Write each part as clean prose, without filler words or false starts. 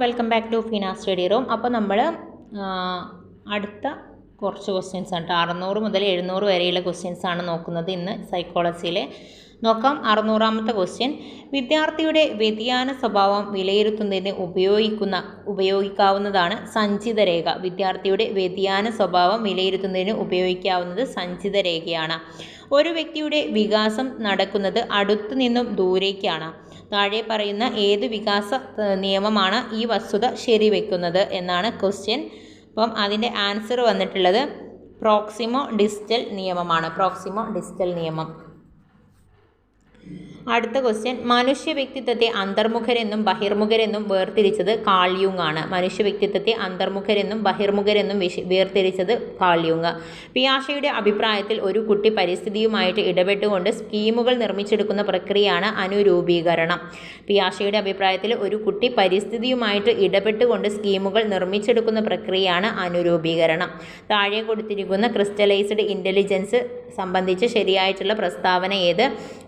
Welcome back to Fina study room. അപ്പോൾ നമ്മൾ അടുത്ത കുറച്ച് ക്വസ്റ്റ്യൻസ് ആണ് 600 മുതൽ 700 വരെയുള്ള ക്വസ്റ്റ്യൻസ് ആണ് നോക്കുന്നത് ഇന്ന് സൈക്കോളജിയിലെ. നോക്കാം. 600ാമത്തെ ക്വസ്റ്റ്യൻ, വിദ്യാർത്ഥിയുടെ വ്യതിയാന സ്വഭാവം വിലയിരുത്തുന്നതിന് ഉപയോഗിക്കാവുന്നതാണ് സഞ്ചിത രേഖ. വിദ്യാർത്ഥിയുടെ വ്യതിയാന സ്വഭാവം വിലയിരുത്തുന്നതിന് ഉപയോഗിക്കാവുന്നത് സഞ്ചിത രേഖയാണ്. ഒരു വ്യക്തിയുടെ വികാസം നടക്കുന്നത് അടുത്തു നിന്നും ദൂരേക്കാണ്. താഴെ പറയുന്ന ഏത് വികാസ നിയമമാണ് ഈ വസ്തുത ശരിവെക്കുന്നത് എന്നാണ് ക്വസ്റ്റ്യൻ. അപ്പം അതിൻ്റെ ആൻസർ വന്നിട്ടുള്ളത് പ്രോക്സിമോ ഡിസ്റ്റൽ നിയമമാണ്. പ്രോക്സിമോ ഡിസ്റ്റൽ നിയമം. അടുത്ത ക്വസ്റ്റ്യൻ, മനുഷ്യ വ്യക്തിത്വത്തെ അന്തർമുഖരെന്നും ബഹിർമുഖരെന്നും വേർതിരിച്ചത് കാൾ യുങ് ആണ്. മനുഷ്യ വ്യക്തിത്വത്തെ അന്തർമുഖരെന്നും ബഹിർമുഖരെന്നും വേർതിരിച്ചത് കാൾ യുങ്. പിയാഷയുടെ അഭിപ്രായത്തിൽ ഒരു കുട്ടി പരിസ്ഥിതിയുമായിട്ട് ഇടപെട്ടുകൊണ്ട് സ്കീമുകൾ നിർമ്മിച്ചെടുക്കുന്ന പ്രക്രിയയാണ് അനുരൂപീകരണം. പിയാഷയുടെ അഭിപ്രായത്തിൽ ഒരു കുട്ടി പരിസ്ഥിതിയുമായിട്ട് ഇടപെട്ടുകൊണ്ട് സ്കീമുകൾ നിർമ്മിച്ചെടുക്കുന്ന പ്രക്രിയയാണ് അനുരൂപീകരണം. താഴെ കൊടുത്തിരിക്കുന്ന ക്രിസ്റ്റലൈസ്ഡ് ഇൻ്റലിജൻസ് സംബന്ധിച്ച് ശരിയായിട്ടുള്ള പ്രസ്താവന ഏത്?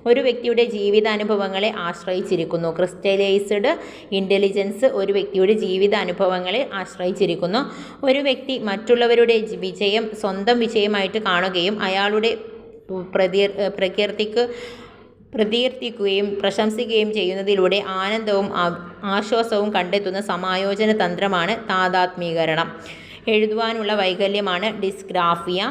ഒരു വ്യക്തിയുടെ ജീവിതാനുഭവങ്ങളെ ആശ്രയിച്ചിരിക്കുന്നു. ക്രിസ്റ്റലൈസ്ഡ് ഇൻ്റലിജൻസ് ഒരു വ്യക്തിയുടെ ജീവിതാനുഭവങ്ങളെ ആശ്രയിച്ചിരിക്കുന്നു. ഒരു വ്യക്തി മറ്റുള്ളവരുടെ വിജയം സ്വന്തം വിജയമായിട്ട് കാണുകയും അയാളുടെ പ്രകീർത്തിക്കുകയും പ്രശംസിക്കുകയും ചെയ്യുന്നതിലൂടെ ആനന്ദവും ആശ്വാസവും കണ്ടെത്തുന്ന സമായോജന തന്ത്രമാണ് താദാത്മീകരണം. എഴുതുവാനുള്ള വൈകല്യമാണ് ഡിസ്ഗ്രാഫിയ.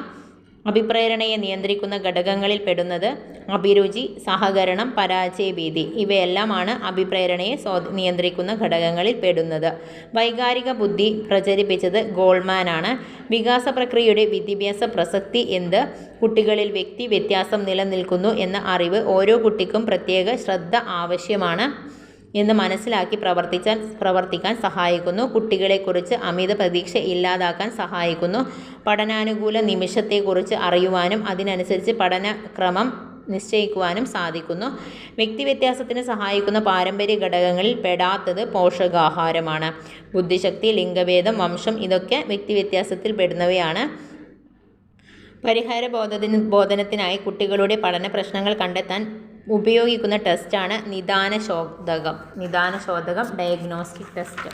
അഭിപ്രേരണയെ നിയന്ത്രിക്കുന്ന ഘടകങ്ങളിൽ പെടുന്നത് അഭിരുചി, സഹകരണം, പരാജയഭീതി. ഇവയെല്ലാമാണ് അഭിപ്രേരണയെ നിയന്ത്രിക്കുന്ന ഘടകങ്ങളിൽ പെടുന്നത്. വൈകാരിക ബുദ്ധി പ്രചരിപ്പിച്ചത് ഗോൾമാൻ ആണ്. വികാസ പ്രക്രിയയുടെ വിദ്യാഭ്യാസ പ്രസക്തി എന്ത്? കുട്ടികളിൽ വ്യക്തി വ്യത്യാസം നിലനിൽക്കുന്നു എന്ന അറിവ് ഓരോ കുട്ടിക്കും പ്രത്യേക ശ്രദ്ധ ആവശ്യമാണ് എന്ന് മനസ്സിലാക്കി പ്രവർത്തിക്കാൻ സഹായിക്കുന്നു. കുട്ടികളെക്കുറിച്ച് അമിത പ്രതീക്ഷ ഇല്ലാതാക്കാൻ സഹായിക്കുന്നു. പഠനാനുകൂല നിമിഷത്തെക്കുറിച്ച് അറിയുവാനും അതിനനുസരിച്ച് പഠനക്രമം നിശ്ചയിക്കുവാനും സാധിക്കുന്നു. വ്യക്തിവ്യത്യാസത്തിന് സഹായിക്കുന്ന പാരമ്പര്യ ഘടകങ്ങളിൽ പെടാത്തത് പോഷകാഹാരമാണ്. ബുദ്ധിശക്തി, ലിംഗഭേദം, വംശം ഇതൊക്കെ വ്യക്തിവ്യത്യാസത്തിൽ പെടുന്നവയാണ്. പരിഹാര ബോധനത്തിനായി കുട്ടികളുടെ പഠന പ്രശ്നങ്ങൾ കണ്ടെത്താൻ ഉപയോഗിക്കുന്ന ടെസ്റ്റാണ് നിദാനശോധകം ഡയഗ്നോസ്റ്റിക് ടെസ്റ്റ്.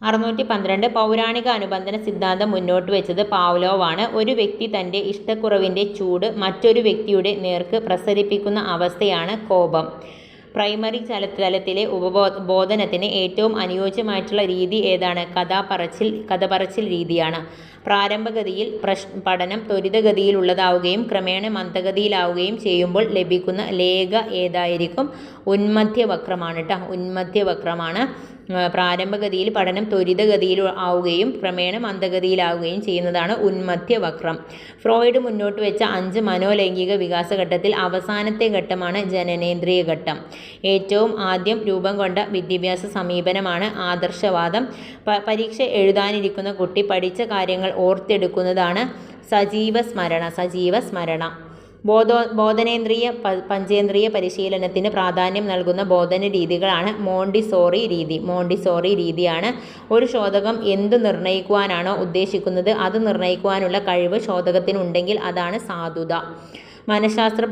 612 പൗരാണിക അനുബന്ധന സിദ്ധാന്തം മുന്നോട്ട് വെച്ചത് പാവ്ലോവ് ആണ്. ഒരു വ്യക്തി തൻ്റെ ഇഷ്ടക്കുറവിൻ്റെ ചൂട് മറ്റൊരു വ്യക്തിയുടെ നേർക്ക് പ്രസരിപ്പിക്കുന്ന അവസ്ഥയാണ് കോപം. പ്രൈമറി തലത്തിലെ ബോധനത്തിന് ഏറ്റവും അനുയോജ്യമായിട്ടുള്ള രീതി ഏതാണ്? കഥ പറച്ചിൽ രീതിയാണ്. പ്രാരംഭഗതിയിൽ പഠനം ത്വരിതഗതിയിലുള്ളതാവുകയും ക്രമേണ മന്ദഗതിയിലാവുകയും ചെയ്യുമ്പോൾ ലഭിക്കുന്ന രേഖ ഏതായിരിക്കും? ഉന്മധ്യവക്രമാണ് കേട്ടോ. ഉന്മധ്യവക്രമാണ്. പ്രാരംഭഗതിയിൽ പഠനം ത്വരിതഗതിയിൽ ആവുകയും ക്രമേണ മന്ദഗതിയിലാവുകയും ചെയ്യുന്നതാണ് ഉന്മധ്യവക്രം. ഫ്രോയിഡ് മുന്നോട്ട് വെച്ച 5 മനോലൈംഗിക വികാസഘട്ടത്തിൽ അവസാനത്തെ ഘട്ടമാണ് ജനനേന്ദ്രിയ ഘട്ടം. ഏറ്റവും ആദ്യം രൂപം കൊണ്ട വിദ്യാഭ്യാസ സമീപനമാണ് ആദർശവാദം. പരീക്ഷ എഴുതാനിരിക്കുന്ന കുട്ടി പഠിച്ച കാര്യങ്ങൾ ഓർത്തെടുക്കുന്നതാണ് സജീവ സ്മരണ. ബോധനേന്ദ്രിയ പഞ്ചേന്ദ്രിയ പരിശീലനത്തിന് പ്രാധാന്യം നൽകുന്ന ബോധന രീതികളാണ് മോണ്ടിസോറി രീതിയാണ്. ഒരു ശോധകം എന്ത് നിർണ്ണയിക്കുവാനാണോ ഉദ്ദേശിക്കുന്നത് അത് നിർണ്ണയിക്കുവാനുള്ള കഴിവ് ശോധകത്തിനുണ്ടെങ്കിൽ അതാണ് സാധുത. മനഃശാസ്ത്ര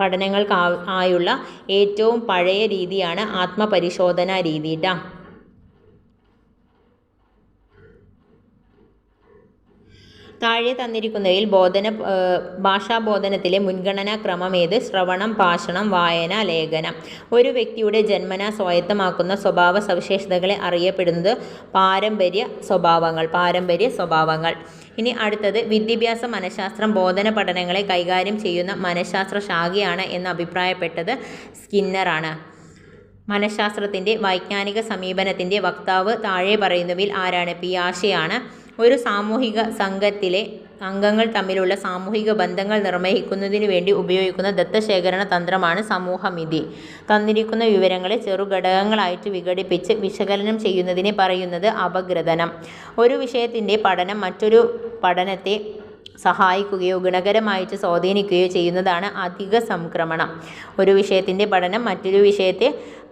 പഠനങ്ങൾക്കായുള്ള ഏറ്റവും പഴയ രീതിയാണ് ആത്മപരിശോധന രീതി ട്ടാ. താഴെ തന്നിരിക്കുന്നതിൽ ഭാഷാബോധനത്തിലെ മുൻഗണനാ ക്രമം ഏത്? ശ്രവണം, ഭാഷണം, വായന, ലേഖനം. ഒരു വ്യക്തിയുടെ ജന്മനാ സ്വായത്തമാക്കുന്ന സ്വഭാവ സവിശേഷതകളെ അറിയപ്പെടുന്നത് പാരമ്പര്യ സ്വഭാവങ്ങൾ. ഇനി അടുത്തത്, വിദ്യാഭ്യാസ മനഃശാസ്ത്രം ബോധന പഠനങ്ങളെ കൈകാര്യം ചെയ്യുന്ന മനഃശാസ്ത്ര ശാഖയാണ് എന്ന് അഭിപ്രായപ്പെട്ടത് സ്കിന്നറാണ്. മനഃശാസ്ത്രത്തിൻ്റെ വൈജ്ഞാനിക സമീപനത്തിൻ്റെ വക്താവ് താഴെ പറയുന്നവയിൽ ആരാണ്? പിയാഷെയാണ്. ഒരു സാമൂഹിക സംഘത്തിലെ അംഗങ്ങൾ തമ്മിലുള്ള സാമൂഹിക ബന്ധങ്ങൾ നിർവഹിക്കുന്നതിനു വേണ്ടി ഉപയോഗിക്കുന്ന ദത്തശേഖരണ തന്ത്രമാണ് സമൂഹമിതി. തന്നിരിക്കുന്ന വിവരങ്ങളെ ചെറുഘടകങ്ങളായിട്ട് വിഘടിപ്പിച്ച് വിശകലനം ചെയ്യുന്നതിനെ പറയുന്നത് അപഗ്രഥനം. ഒരു വിഷയത്തിൻ്റെ പഠനം മറ്റൊരു പഠനത്തെ സഹായിക്കുകയോ ഗുണകരമായിട്ട് സ്വാധീനിക്കുകയോ ചെയ്യുന്നതാണ് അധിക സംക്രമണം. ഒരു വിഷയത്തിൻ്റെ പഠനം മറ്റൊരു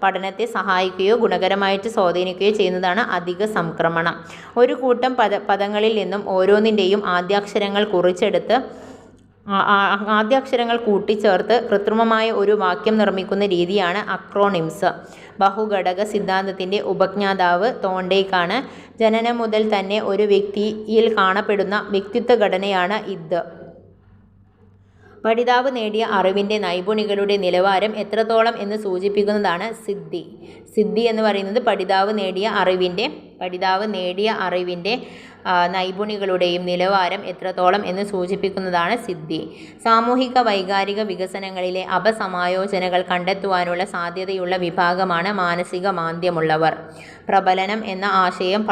പഠനത്തെ സഹായിക്കുകയോ ഗുണകരമായിട്ട് സ്വാധീനിക്കുകയോ ചെയ്യുന്നതാണ് അധിക സംക്രമണം. ഒരു കൂട്ടം പദങ്ങളിൽ നിന്നും ഓരോന്നിൻ്റെയും ആദ്യാക്ഷരങ്ങൾ കുറിച്ചെടുത്ത് ആദ്യാക്ഷരങ്ങൾ കൂട്ടിച്ചേർത്ത് കൃത്രിമമായ ഒരു വാക്യം നിർമ്മിക്കുന്ന രീതിയാണ് അക്രോണിംസ്. ബഹുഘടക സിദ്ധാന്തത്തിൻ്റെ ഉപജ്ഞാതാവ് തോണ്ടേക്കാണ്. ജനനം മുതൽ തന്നെ ഒരു വ്യക്തിയിൽ കാണപ്പെടുന്ന വ്യക്തിത്വ ഘടനയാണ് ഇത്. പഠിതാവ് നേടിയ അറിവിൻ്റെ നൈപുണികളുടെ നിലവാരം എത്രത്തോളം എന്ന് സൂചിപ്പിക്കുന്നതാണ് സിദ്ധി. സിദ്ധി എന്ന് പറയുന്നത് പഠിതാവ് നേടിയ അറിവിൻ്റെ നൈപുണികളുടെയും നിലവാരം എത്രത്തോളം എന്ന് സൂചിപ്പിക്കുന്നതാണ് സിദ്ധി. സാമൂഹിക വൈകാരിക വികസനങ്ങളിലെ അപസമായോജനകൾ കണ്ടെത്തുവാനുള്ള സാധ്യതയുള്ള വിഭാഗമാണ് മാനസിക മാന്ദ്യമുള്ളവർ. പ്രബലനം എന്ന ആശയം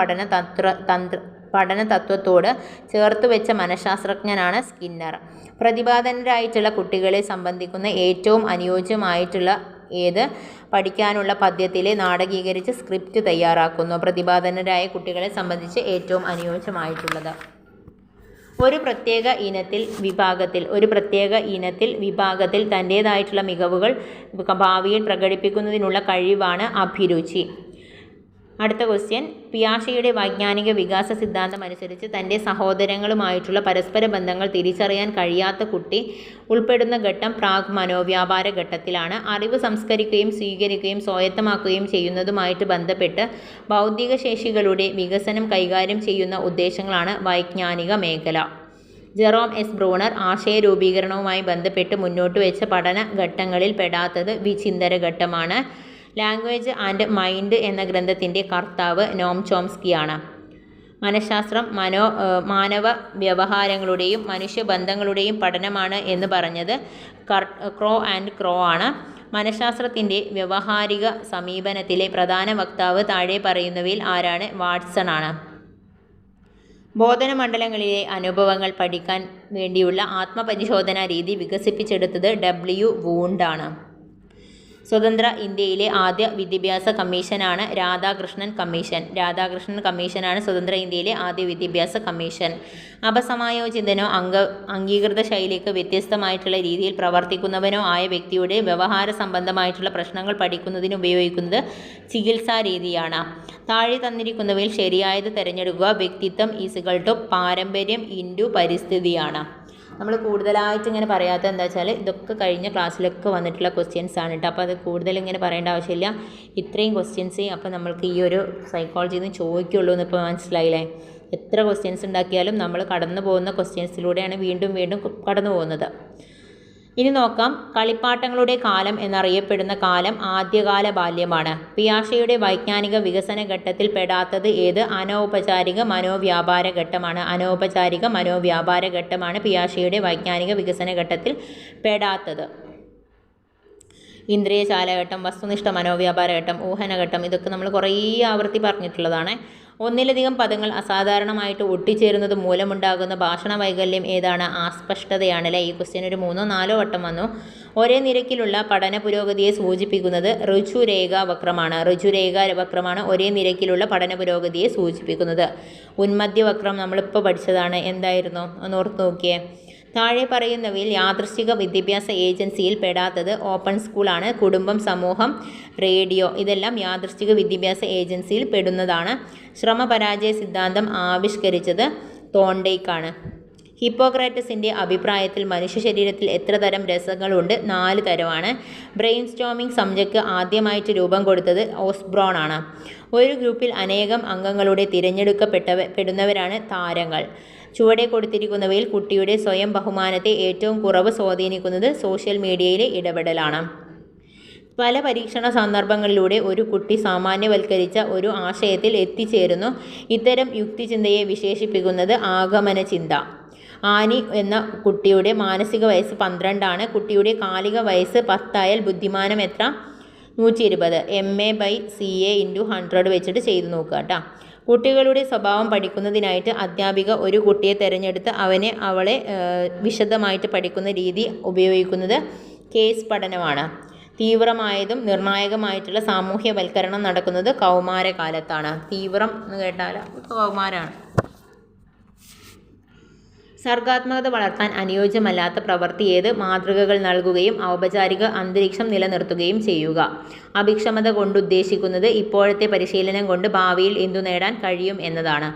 പഠനതത്വത്തോട് ചേർത്തുവെച്ച മനഃശാസ്ത്രജ്ഞനാണ് സ്കിന്നർ. പ്രതിഭാധനരായിട്ടുള്ള കുട്ടികളെ സംബന്ധിക്കുന്ന ഏറ്റവും അനുയോജ്യമായിട്ടുള്ള ഏത് പഠിക്കാനുള്ള പദ്യത്തിലെ നാടകീകരിച്ച് സ്ക്രിപ്റ്റ് തയ്യാറാക്കുന്നു. പ്രതിഭാധനരായ കുട്ടികളെ സംബന്ധിച്ച് ഏറ്റവും അനുയോജ്യമായിട്ടുള്ളത്. ഒരു പ്രത്യേക വിഭാഗത്തിൽ തൻ്റേതായിട്ടുള്ള മികവുകൾ ഭാവിയിൽ പ്രകടിപ്പിക്കുന്നതിനുള്ള കഴിവാണ് അഭിരുചി. അടുത്ത ക്വസ്റ്റ്യൻ. പിയാഷെയുടെ വൈജ്ഞാനിക വികാസ സിദ്ധാന്തം അനുസരിച്ച് തൻ്റെ സഹോദരങ്ങളുമായിട്ടുള്ള പരസ്പര ബന്ധങ്ങൾ തിരിച്ചറിയാൻ കഴിയാത്ത കുട്ടി ഉൾപ്പെടുന്ന ഘട്ടം പ്രാഗ് മനോവ്യാപാര ഘട്ടത്തിലാണ്. അറിവ് സംസ്കരിക്കുകയും സ്വീകരിക്കുകയും സ്വായത്തമാക്കുകയും ചെയ്യുന്നതുമായിട്ട് ബന്ധപ്പെട്ട് ബൗദ്ധിക ശേഷികളുടെ വികസനം കൈകാര്യം ചെയ്യുന്ന ഉദ്ദേശങ്ങളാണ് വൈജ്ഞാനിക മേഖല. ജെറോം എസ് ബ്രൂണർ ആശയ രൂപീകരണവുമായി ബന്ധപ്പെട്ട് മുന്നോട്ട് വെച്ച പഠന ഘട്ടങ്ങളിൽ പെടാത്തത് വിചിന്തന ഘട്ടമാണ്. ലാംഗ്വേജ് ആൻഡ് മൈൻഡ് എന്ന ഗ്രന്ഥത്തിൻ്റെ കർത്താവ് നോം ചോംസ്കിയാണ്. മനഃശാസ്ത്രം മാനവ വ്യവഹാരങ്ങളുടെയും മനുഷ്യബന്ധങ്ങളുടെയും പഠനമാണ് എന്ന് പറഞ്ഞത് ക്രോ ആണ്. മനഃശാസ്ത്രത്തിൻ്റെ വ്യവഹാരിക സമീപനത്തിലെ പ്രധാന വക്താവ് താഴെ പറയുന്നവയിൽ ആരാണ്? വാട്സൺ ആണ്. ബോധനമണ്ഡലങ്ങളിലെ അനുഭവങ്ങൾ പഠിക്കാൻ വേണ്ടിയുള്ള ആത്മപരിശോധനാ രീതി വികസിപ്പിച്ചെടുത്തത് W. വൂണ്ട് ആണ്. സ്വതന്ത്ര ഇന്ത്യയിലെ ആദ്യ വിദ്യാഭ്യാസ കമ്മീഷനാണ് രാധാകൃഷ്ണൻ കമ്മീഷനാണ് സ്വതന്ത്ര ഇന്ത്യയിലെ ആദ്യ വിദ്യാഭ്യാസ കമ്മീഷൻ. അപസമായോജിതനോ അംഗീകൃത ശൈലിക്ക് വ്യത്യസ്തമായിട്ടുള്ള രീതിയിൽ പ്രവർത്തിക്കുന്നവനോ ആയ വ്യക്തിയുടെ വ്യവഹാര സംബന്ധമായിട്ടുള്ള പ്രശ്നങ്ങൾ പഠിക്കുന്നതിന് ഉപയോഗിക്കുന്നത് ചികിത്സാ രീതിയാണ്. താഴെ തന്നിരിക്കുന്നവയിൽ ശരിയായത് തിരഞ്ഞെടുക്കുക. വ്യക്തിത്വം = പാരമ്പര്യം × പരിസ്ഥിതിയാണ്. നമ്മൾ കൂടുതലായിട്ട് ഇങ്ങനെ പറയാത്ത എന്താ വെച്ചാൽ ഇതൊക്കെ കഴിഞ്ഞ ക്ലാസ്സിലൊക്കെ വന്നിട്ടുള്ള ക്വസ്റ്റ്യൻസ് ആണ് കേട്ടോ. അപ്പോൾ അത് കൂടുതൽ ഇങ്ങനെ പറയേണ്ട ആവശ്യമില്ല. ഇത്രയും ക്വസ്റ്റ്യൻസ് അപ്പോൾ നമ്മൾക്ക് ഈ ഒരു സൈക്കോളജിയിൽ നിന്ന് ചോദിക്കുള്ളൂ എന്ന് ഇപ്പോൾ മനസ്സിലായില്ലേ. എത്ര ക്വസ്റ്റ്യൻസ് ഉണ്ടാക്കിയാലും നമ്മൾ കടന്നു പോകുന്ന ക്വസ്റ്റ്യൻസിലൂടെയാണ് വീണ്ടും കടന്നു പോകുന്നത്. ഇനി നോക്കാം. കളിപ്പാട്ടങ്ങളുടെ കാലം എന്നറിയപ്പെടുന്ന കാലം ആദ്യകാല ബാല്യമാണ്. പിയാഷെയുടെ വൈജ്ഞാനിക വികസന ഘട്ടത്തിൽ പെടാത്തത് ഏത്? അനൗപചാരിക മനോവ്യാപാര ഘട്ടമാണ് പിയാഷെയുടെ വൈജ്ഞാനിക വികസന ഘട്ടത്തിൽ പെടാത്തത്. ഇന്ദ്രിയ ചാലഘട്ടം, വസ്തുനിഷ്ഠ മനോവ്യാപാര ഘട്ടം, ഊഹനഘട്ടം ഇതൊക്കെ നമ്മൾ കുറേ ആവർത്തി പറഞ്ഞിട്ടുള്ളതാണ്. ഒന്നിലധികം പദങ്ങൾ അസാധാരണമായിട്ട് ഒട്ടിച്ചേരുന്നത് മൂലമുണ്ടാകുന്ന ഭാഷണ വൈകല്യം ഏതാണ്? അസ്പഷ്ടതയാണ് അല്ലേ. ഈ ക്വസ്റ്റ്യൻ ഒരു 3-4 വട്ടം വന്നു. ഒരേ നിരക്കിലുള്ള പഠന പുരോഗതിയെ സൂചിപ്പിക്കുന്നത് ഋജുരേഖാവക്രമാണ് ഒരേ നിരക്കിലുള്ള പഠന പുരോഗതിയെ സൂചിപ്പിക്കുന്നത്. ഉന്മദ്യവക്രം നമ്മളിപ്പോൾ പഠിച്ചതാണ്. എന്തായിരുന്നു ഒന്ന് ഓർത്ത് നോക്കിയേ. താഴെ പറയുന്നവയിൽ യാദൃശ്ചിക വിദ്യാഭ്യാസ ഏജൻസിയിൽ പെടാത്തത് ഓപ്പൺ സ്കൂളാണ്. കുടുംബം, സമൂഹം, റേഡിയോ ഇതെല്ലാം യാദൃശ്ചിക വിദ്യാഭ്യാസ ഏജൻസിയിൽ പെടുന്നതാണ്. ശ്രമപരാജയ സിദ്ധാന്തം ആവിഷ്കരിച്ചത് തോണ്ടേക്കാണ്. ഹിപ്പോക്രാറ്റസിൻ്റെ അഭിപ്രായത്തിൽ മനുഷ്യ ശരീരത്തിൽ എത്ര തരം രസങ്ങളുണ്ട്? 4 തരമാണ്. ബ്രെയിൻ സ്റ്റോമിംഗ് സംജ്ഞയ്ക്ക് ആദ്യമായിട്ട് രൂപം കൊടുത്തത് ഓസ്ബ്രോൺ ആണ്. ഒരു ഗ്രൂപ്പിൽ അനേകം അംഗങ്ങളുടെ തിരഞ്ഞെടുക്കപ്പെടുന്നവരാണ് താരങ്ങൾ. ചുവടെ കൊടുത്തിരിക്കുന്നവയിൽ കുട്ടിയുടെ സ്വയം ബഹുമാനത്തെ ഏറ്റവും കുറവ് സ്വാധീനിക്കുന്നത് സോഷ്യൽ മീഡിയയിലെ ഇടപെടലാണ്. പല പരീക്ഷണ സന്ദർഭങ്ങളിലൂടെ ഒരു കുട്ടി സാമാന്യവൽക്കരിച്ച ഒരു ആശയത്തിൽ എത്തിച്ചേരുന്നു. ഇത്തരം യുക്തിചിന്തയെ വിശേഷിപ്പിക്കുന്നത് ആഗമന ചിന്ത. ആനി എന്ന കുട്ടിയുടെ മാനസിക വയസ്സ് 12 ആണ്. കുട്ടിയുടെ കാലിക വയസ്സ് 10 ആയാൽ ബുദ്ധിമാനം എത്ര? 120. MA/CA × 100 വെച്ചിട്ട് ചെയ്ത് നോക്കുക കേട്ടോ. കുട്ടികളുടെ സ്വഭാവം പഠിക്കുന്നതിനായിട്ട് അധ്യാപിക ഒരു കുട്ടിയെ തിരഞ്ഞെടുത്ത് അവളെ വിശദമായിട്ട് പഠിക്കുന്ന രീതി ഉപയോഗിക്കുന്നത് കേസ് പഠനമാണ്. തീവ്രമായതും നിർണായകമായിട്ടുള്ള സാമൂഹ്യവൽക്കരണം നടക്കുന്നത് കൗമാരകാലത്താണ്. തീവ്രം എന്ന് കേട്ടാൽ കൗമാരമാണ്. സർഗാത്മകത വളർത്താൻ അനുയോജ്യമല്ലാത്ത പ്രവൃത്തി ഏത്? മാതൃകകൾ നൽകുകയും ഔപചാരിക അന്തരീക്ഷം നിലനിർത്തുകയും ചെയ്യുക. അഭിക്ഷമത കൊണ്ടുദ്ദേശിക്കുന്നത് ഇപ്പോഴത്തെ പരിശീലനം കൊണ്ട് ഭാവിയിൽ എന്തു നേടാൻ കഴിയും എന്നതാണ്.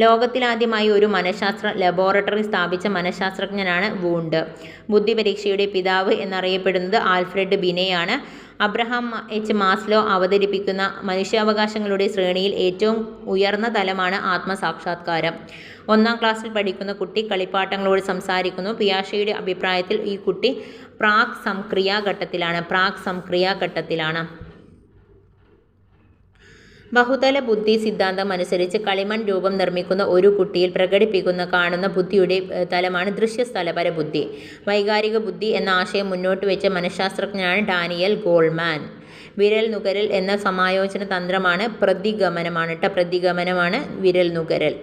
ലോകത്തിലാദ്യമായി ഒരു മനഃശാസ്ത്ര ലബോറട്ടറി സ്ഥാപിച്ച മനഃശാസ്ത്രജ്ഞനാണ് വൂണ്ട്. ബുദ്ധിപരീക്ഷയുടെ പിതാവ് എന്നറിയപ്പെടുന്നത് ആൽഫ്രഡ് ബിനെയാണ്. അബ്രഹാം എച്ച് മാസ്ലോ അവതരിപ്പിക്കുന്ന മനുഷ്യാവകാശങ്ങളുടെ ശ്രേണിയിൽ ഏറ്റവും ഉയർന്ന തലമാണ് ആത്മസാക്ഷാത്കാരം. 1-ാം ക്ലാസ്സിൽ പഠിക്കുന്ന കുട്ടി കളിപ്പാട്ടങ്ങളോട് സംസാരിക്കുന്നു. പിയാഷെയുടെ അഭിപ്രായത്തിൽ ഈ കുട്ടി പ്രാക് സംക്രിയാഘട്ടത്തിലാണ്. ബഹുതല ബുദ്ധി സിദ്ധാന്തം അനുസരിച്ച് കളിമൺ രൂപം നിർമ്മിക്കുന്ന ഒരു കുട്ടിയിൽ പ്രകടിപ്പിക്കുന്ന കാണുന്ന ബുദ്ധിയുടെ തലമാണ് ദൃശ്യസ്ഥലപര ബുദ്ധി. വൈകാരിക ബുദ്ധി എന്ന ആശയം മുന്നോട്ട് വെച്ച മനഃശാസ്ത്രജ്ഞനാണ് ഡാനിയൽ ഗോൾമാൻ. വിരൽ നുകരൽ എന്ന സമായോജന തന്ത്രമാണ് പ്രതിഗമനമാണ് വിരൽ നുകരൽ.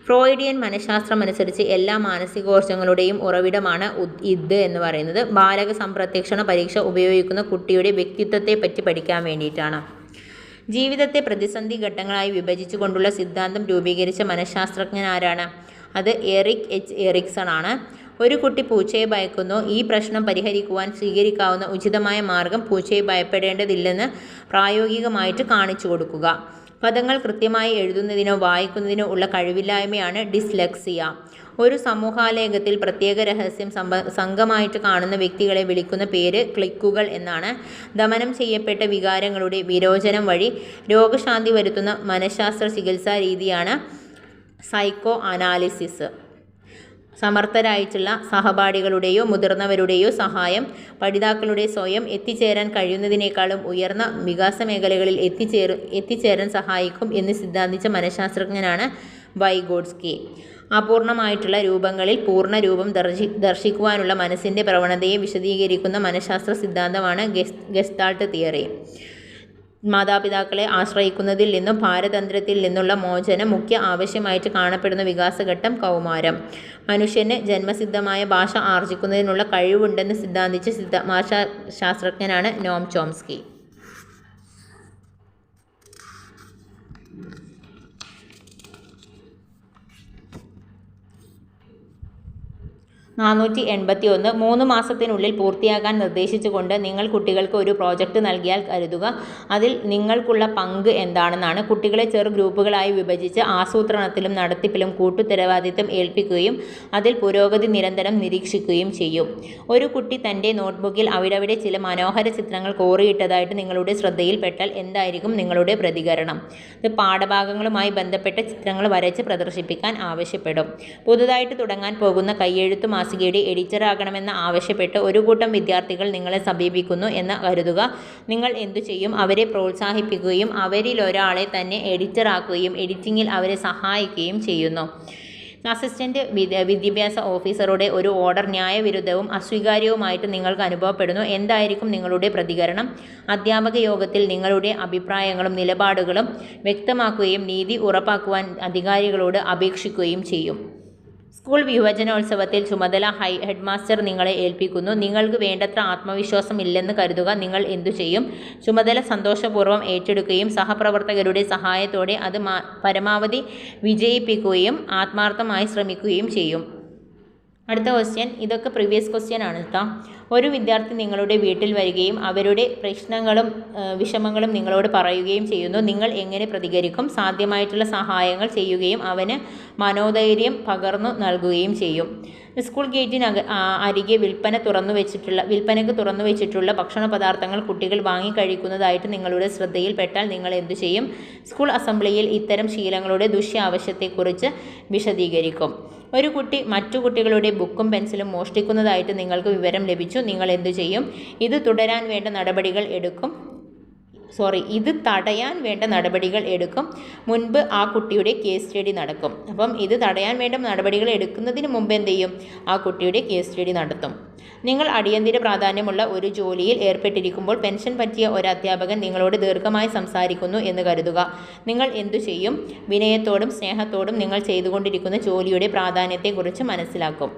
ഫ്രോയിഡിയൻ മനഃശാസ്ത്രമനുസരിച്ച് എല്ലാ മാനസികോർജ്ജങ്ങളുടെയും ഉറവിടമാണ് ഇത് എന്ന് പറയുന്നത്. ബാലക സംപ്രത്യക്ഷണ പരീക്ഷ ഉപയോഗിക്കുന്ന കുട്ടിയുടെ വ്യക്തിത്വത്തെപ്പറ്റി പഠിക്കാൻ വേണ്ടിയിട്ടാണ്. ജീവിതത്തെ പ്രതിസന്ധി ഘട്ടങ്ങളായി വിഭജിച്ചുകൊണ്ടുള്ള സിദ്ധാന്തം രൂപീകരിച്ച മനഃശാസ്ത്രജ്ഞൻ ആരാണ്? അത് എറിക് എച്ച് എറിക്സൺ ആണ്. ഒരു കുട്ടി പൂച്ചയെ ഭയക്കുന്നു. ഈ പ്രശ്നം പരിഹരിക്കുവാൻ സ്വീകരിക്കാവുന്ന ഉചിതമായ മാർഗം പൂച്ചയെ ഭയപ്പെടേണ്ടതില്ലെന്ന് പ്രായോഗികമായിട്ട് കാണിച്ചു കൊടുക്കുക. പദങ്ങൾ കൃത്യമായി എഴുതുന്നതിനോ വായിക്കുന്നതിനോ ഉള്ള കഴിവില്ലായ്മയാണ് ഡിസ്ലെക്സിയ. ഒരു സമൂഹാലേഖത്തിൽ പ്രത്യേക രഹസ്യം സംഘമായിട്ട് കാണുന്ന വ്യക്തികളെ വിളിക്കുന്ന പേര് ക്ലിക്കുകൾ എന്നാണ്. ദമനം ചെയ്യപ്പെട്ട വികാരങ്ങളുടെ വിരോചനം വഴി രോഗശാന്തി വരുത്തുന്ന മനഃശാസ്ത്ര ചികിത്സാ രീതിയാണ് സൈക്കോ അനാലിസിസ്. സമർത്ഥരായിട്ടുള്ള സഹപാഠികളുടെയോ മുതിർന്നവരുടെയോ സഹായം പഠിതാക്കളുടെ സ്വയം എത്തിച്ചേരാൻ കഴിയുന്നതിനേക്കാളും ഉയർന്ന വികാസ മേഖലകളിൽ എത്തിച്ചേരാൻ സഹായിക്കും എന്ന് സിദ്ധാന്തിച്ച മനഃശാസ്ത്രജ്ഞനാണ് വൈഗോട്സ്കി. അപൂർണമായിട്ടുള്ള രൂപങ്ങളിൽ പൂർണ്ണ രൂപം ദർശിക്കുവാനുള്ള മനസ്സിൻ്റെ പ്രവണതയെ വിശദീകരിക്കുന്ന മനഃശാസ്ത്ര സിദ്ധാന്തമാണ് ഗസ്റ്റാൾട്ട് തിയറി. മാതാപിതാക്കളെ ആശ്രയിക്കുന്നതിൽ നിന്നും പാരതന്ത്ര്യത്തിൽ നിന്നുള്ള മോചനം മുഖ്യ ആവശ്യമായിട്ട് കാണപ്പെടുന്ന വികാസഘട്ടം കൗമാരം. മനുഷ്യന് ജന്മസിദ്ധമായ ഭാഷ ആർജിക്കുന്നതിനുള്ള കഴിവുണ്ടെന്ന് സിദ്ധാന്തിച്ച ഭാഷാശാസ്ത്രജ്ഞനാണ് നോം ചോംസ്കി. 481 3 മാസത്തിനുള്ളിൽ പൂർത്തിയാക്കാൻ നിർദ്ദേശിച്ചുകൊണ്ട് നിങ്ങൾ കുട്ടികൾക്ക് ഒരു പ്രോജക്റ്റ് നൽകിയാൽ കരുതുക അതിൽ നിങ്ങൾക്കുള്ള പങ്ക് എന്താണെന്നാണ്. കുട്ടികളെ ചെറു ഗ്രൂപ്പുകളായി വിഭജിച്ച് ആസൂത്രണത്തിലും നടത്തിപ്പിലും കൂട്ടുത്തരവാദിത്തം ഏൽപ്പിക്കുകയും അതിൽ പുരോഗതി നിരന്തരം നിരീക്ഷിക്കുകയും ചെയ്യും. ഒരു കുട്ടി തൻ്റെ നോട്ട്ബുക്കിൽ അവിടവിടെ ചില മനോഹര ചിത്രങ്ങൾ കോറിയിട്ടതായിട്ട് നിങ്ങളുടെ ശ്രദ്ധയിൽപ്പെട്ടാൽ എന്തായിരിക്കും നിങ്ങളുടെ പ്രതികരണം? ഇത് പാഠഭാഗങ്ങളുമായി ബന്ധപ്പെട്ട ചിത്രങ്ങൾ വരച്ച് പ്രദർശിപ്പിക്കാൻ ആവശ്യപ്പെടും. പുതുതായിട്ട് തുടങ്ങാൻ പോകുന്ന കയ്യെഴുത്ത് മാസികയുടെ എഡിറ്ററാകണമെന്ന് ആവശ്യപ്പെട്ട് ഒരു കൂട്ടം വിദ്യാർത്ഥികൾ നിങ്ങളെ സമീപിക്കുന്നു എന്ന് കരുതുക. നിങ്ങൾ എന്തു ചെയ്യും? അവരെ പ്രോത്സാഹിപ്പിക്കുകയും അവരിലൊരാളെ തന്നെ എഡിറ്ററാക്കുകയും എഡിറ്റിങ്ങിൽ അവരെ സഹായിക്കുകയും ചെയ്യുന്നു. അസിസ്റ്റൻ്റ് വിദ്യാഭ്യാസ ഓഫീസറുടെ ഒരു ഓർഡർ ന്യായവിരുദ്ധവും അസ്വീകാര്യവുമായിട്ട് നിങ്ങൾക്ക് അനുഭവപ്പെടുന്നു. എന്തായിരിക്കും നിങ്ങളുടെ പ്രതികരണം? അധ്യാപക യോഗത്തിൽ നിങ്ങളുടെ അഭിപ്രായങ്ങളും നിലപാടുകളും വ്യക്തമാക്കുകയും നീതി ഉറപ്പാക്കുവാൻ അധികാരികളോട് അപേക്ഷിക്കുകയും ചെയ്യും. സ്കൂൾ യുവജനോത്സവത്തിൽ ചുമതല ഹെഡ്മാസ്റ്റർ നിങ്ങളെ ഏൽപ്പിക്കുന്നു. നിങ്ങൾക്ക് വേണ്ടത്ര ആത്മവിശ്വാസം ഇല്ലെന്ന് കരുതുക. നിങ്ങൾ എന്തു ചെയ്യും? ചുമതല സന്തോഷപൂർവ്വം ഏറ്റെടുക്കുകയും സഹപ്രവർത്തകരുടെ സഹായത്തോടെ അത് പരമാവധി വിജയിപ്പിക്കുകയും ആത്മാർത്ഥമായി ശ്രമിക്കുകയും ചെയ്യും. അടുത്ത ക്വസ്റ്റ്യൻ, ഇതൊക്കെ പ്രീവിയസ് ക്വസ്റ്റ്യൻ ആണ് കേട്ടോ. ഒരു വിദ്യാർത്ഥി നിങ്ങളുടെ വീട്ടിൽ വരികയും അവരുടെ പ്രശ്നങ്ങളും വിഷമങ്ങളും നിങ്ങളോട് പറയുകയും ചെയ്യുന്നു. നിങ്ങൾ എങ്ങനെ പ്രതികരിക്കും? സാധ്യമായിട്ടുള്ള സഹായങ്ങൾ ചെയ്യുകയും അവന് മനോധൈര്യം പകർന്നു നൽകുകയും ചെയ്യും. സ്കൂൾ ഗേറ്റിന് അരികെ വിൽപ്പനയ്ക്ക് തുറന്നു വെച്ചിട്ടുള്ള ഭക്ഷണ പദാർത്ഥങ്ങൾ കുട്ടികൾ വാങ്ങിക്കഴിക്കുന്നതായിട്ട് നിങ്ങളുടെ ശ്രദ്ധയിൽപ്പെട്ടാൽ നിങ്ങൾ എന്തു ചെയ്യും? സ്കൂൾ അസംബ്ലിയിൽ ഇത്തരം ശീലങ്ങളുടെ ദൂഷ്യാവശത്തെക്കുറിച്ച് വിശദീകരിക്കും. ഒരു കുട്ടി മറ്റു കുട്ടികളുടെ ബുക്കും പെൻസിലും മോഷ്ടിക്കുന്നതായിട്ട് നിങ്ങൾക്ക് വിവരം ലഭിച്ചു. നിങ്ങൾ എന്തു ചെയ്യും? ഇത് തടയാൻ വേണ്ട നടപടികൾ എടുക്കും. മുൻപ് ആ കുട്ടിയുടെ കേസ് സ്റ്റഡി നടക്കും. അപ്പം ഇത് തടയാൻ വേണ്ട നടപടികൾ എടുക്കുന്നതിന് മുമ്പ് എന്ത് ചെയ്യും? ആ കുട്ടിയുടെ കേസ് സ്റ്റഡി നടത്തും. നിങ്ങൾ അടിയന്തര പ്രാധാന്യമുള്ള ഒരു ജോലിയിൽ ഏർപ്പെട്ടിരിക്കുമ്പോൾ പെൻഷൻ പറ്റിയ ഒരു അധ്യാപകൻ നിങ്ങളോട് ദീർഘമായി സംസാരിക്കുന്നു എന്ന് കരുതുക. നിങ്ങൾ എന്തു ചെയ്യും? വിനയത്തോടും സ്നേഹത്തോടും നിങ്ങൾ ചെയ്തുകൊണ്ടിരിക്കുന്ന ജോലിയുടെ പ്രാധാന്യത്തെക്കുറിച്ച് മനസ്സിലാക്കും.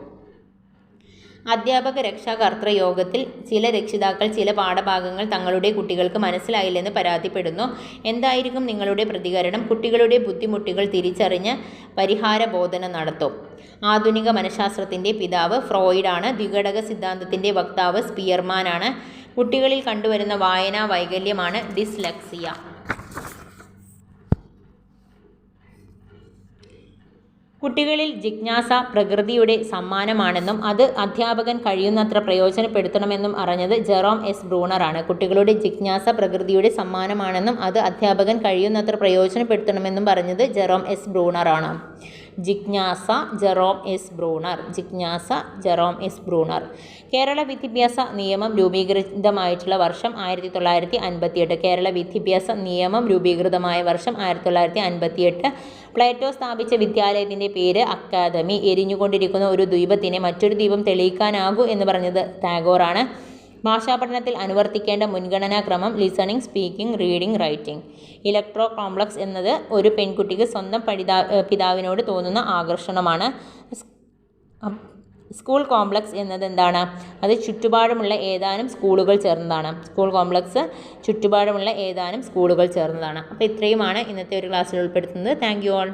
അധ്യാപക രക്ഷാകർതൃ യോഗത്തിൽ ചില രക്ഷിതാക്കൾ ചില പാഠഭാഗങ്ങൾ തങ്ങളുടെ കുട്ടികൾക്ക് മനസ്സിലായില്ലെന്ന് പരാതിപ്പെടുന്നു. എന്തായിരിക്കും നിങ്ങളുടെ പ്രതികരണം? കുട്ടികളുടെ ബുദ്ധിമുട്ടുകൾ തിരിച്ചറിഞ്ഞ് പരിഹാര ബോധന നടത്തും. ആധുനിക മനഃശാസ്ത്രത്തിൻ്റെ പിതാവ് ഫ്രോയിഡാണ്. ദ്വിഘടക സിദ്ധാന്തത്തിൻ്റെ വക്താവ് സ്പിയർമാനാണ്. കുട്ടികളിൽ കണ്ടുവരുന്ന വായനാ വൈകല്യമാണ് ഡിസ്ലെക്സിയ. കുട്ടികളിൽ ജിജ്ഞാസ പ്രകൃതിയുടെ സമ്മാനമാണെന്നും അത് അധ്യാപകൻ കഴിയുന്നത്ര പ്രയോജനപ്പെടുത്തണമെന്നും അറിഞ്ഞത് ജെറോം എസ് ബ്രൂണറാണ്. കുട്ടികളുടെ ജിജ്ഞാസ പ്രകൃതിയുടെ സമ്മാനമാണെന്നും അത് അധ്യാപകൻ കഴിയുന്നത്ര പ്രയോജനപ്പെടുത്തണമെന്നും പറഞ്ഞത് ജെറോം എസ് ബ്രൂണറാണ്. ജിജ്ഞാസ ജെറോം എസ് ബ്രൂണർ. ജിജ്ഞാസ ജെറോം എസ് ബ്രൂണർ. കേരള വിദ്യാഭ്യാസ നിയമം രൂപീകൃതമായിട്ടുള്ള വർഷം 1958. കേരള വിദ്യാഭ്യാസ നിയമം രൂപീകൃതമായ വർഷം 1958. പ്ലേറ്റോ സ്ഥാപിച്ച വിദ്യാലയത്തിൻ്റെ പേര് അക്കാദമി. എരിഞ്ഞുകൊണ്ടിരിക്കുന്ന ഒരു ദീപത്തിനെ മറ്റൊരു ദീപം തെളിയിക്കാനാകൂ എന്ന് പറഞ്ഞത് ടാഗോറാണ്. ഭാഷാപഠനത്തിൽ അനുവർത്തിക്കേണ്ട മുൻഗണനാക്രമം listening, speaking, reading, writing. Electro complex എന്നത് ഒരു പെൺകുട്ടിക്ക് സ്വന്തം പിതാവിനോട് തോന്നുന്ന ആകർഷണമാണ്. സ്കൂൾ കോംപ്ലക്സ് എന്നത് എന്താണ്? അത് ചുറ്റുപാടുമുള്ള ഏതാനും സ്കൂളുകൾ ചേർന്നതാണ്. സ്കൂൾ കോംപ്ലക്സ് ചുറ്റുപാടുമുള്ള ഏതാനും സ്കൂളുകൾ ചേർന്നതാണ്. അപ്പോൾ ഇത്രയുമാണ് ഇന്നത്തെ ഒരു ക്ലാസ്സിൽ ഉൾപ്പെടുത്തുന്നത്. Thank you all.